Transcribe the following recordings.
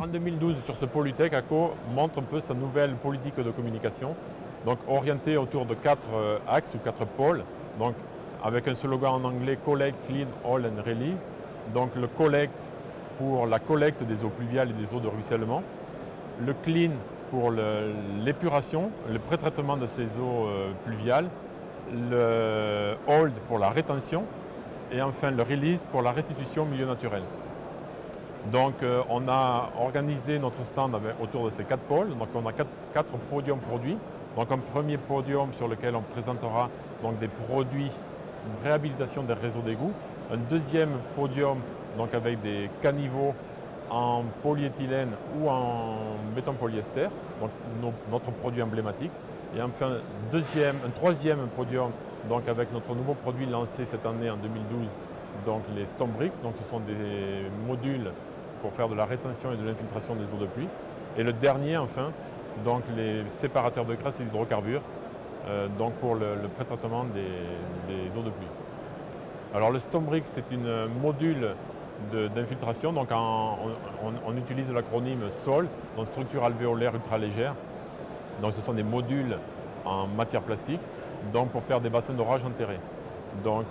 En 2012, sur ce Polytech, ACO montre un peu sa nouvelle politique de communication, donc orientée autour de 4 axes ou 4 pôles, donc avec un slogan en anglais Collect, Clean, All and Release. Donc le Collect pour la collecte des eaux pluviales et des eaux de ruissellement, le Clean pour l'épuration, le pré-traitement de ces eaux pluviales, le Hold pour la rétention et enfin le Release pour la restitution au milieu naturel. Donc on a organisé notre stand autour de ces 4 pôles. Donc on a 4 podiums produits. Donc un premier podium sur lequel on présentera donc, des produits de réhabilitation des réseaux d'égouts. Un deuxième podium donc, avec des caniveaux en polyéthylène ou en béton polyester, donc notre produit emblématique. Et enfin un troisième podium donc, avec notre nouveau produit lancé cette année en 2012, donc les Stombrix. Donc ce sont des modules pour faire de la rétention et de l'infiltration des eaux de pluie. Et le dernier, enfin, donc les séparateurs de graisse et d'hydrocarbures, donc pour le pré-traitement des eaux de pluie. Alors le Stombrix, c'est un module d'infiltration, donc on utilise l'acronyme SOL, donc structure alvéolaire ultralégère. Donc ce sont des modules en matière plastique, donc pour faire des bassins d'orage enterrés. Donc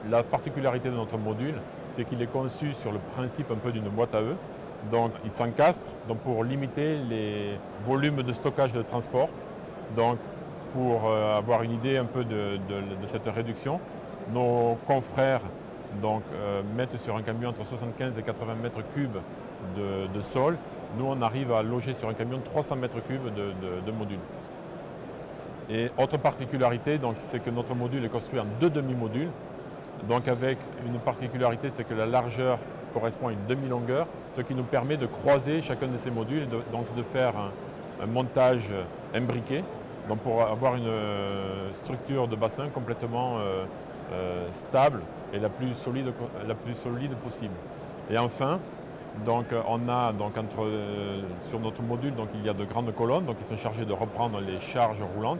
la particularité de notre module, c'est qu'il est conçu sur le principe un peu d'une boîte à œufs. Donc il s'encastre pour limiter les volumes de stockage et de transport. Donc pour avoir une idée un peu de cette réduction, nos confrères donc, mettent sur un camion entre 75 et 80 mètres cubes de sol. Nous on arrive à loger sur un camion 300 mètres cubes de modules. Et autre particularité, c'est que notre module est construit en 2 demi-modules. Donc avec une particularité, c'est que la largeur correspond à une demi-longueur, ce qui nous permet de croiser chacun de ces modules et de faire un montage imbriqué, donc pour avoir une structure de bassin complètement stable et la plus solide possible. Et enfin, donc, on a sur notre module, donc, il y a de grandes colonnes donc, qui sont chargées de reprendre les charges roulantes.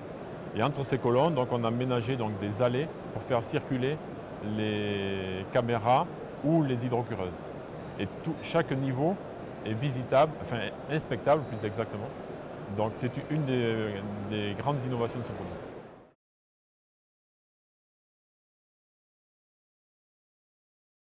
Et entre ces colonnes, donc, on a ménagé donc, des allées pour faire circuler les caméras ou les hydrocureuses. Et chaque niveau est visitable, enfin inspectable plus exactement. Donc c'est une des grandes innovations de ce produit.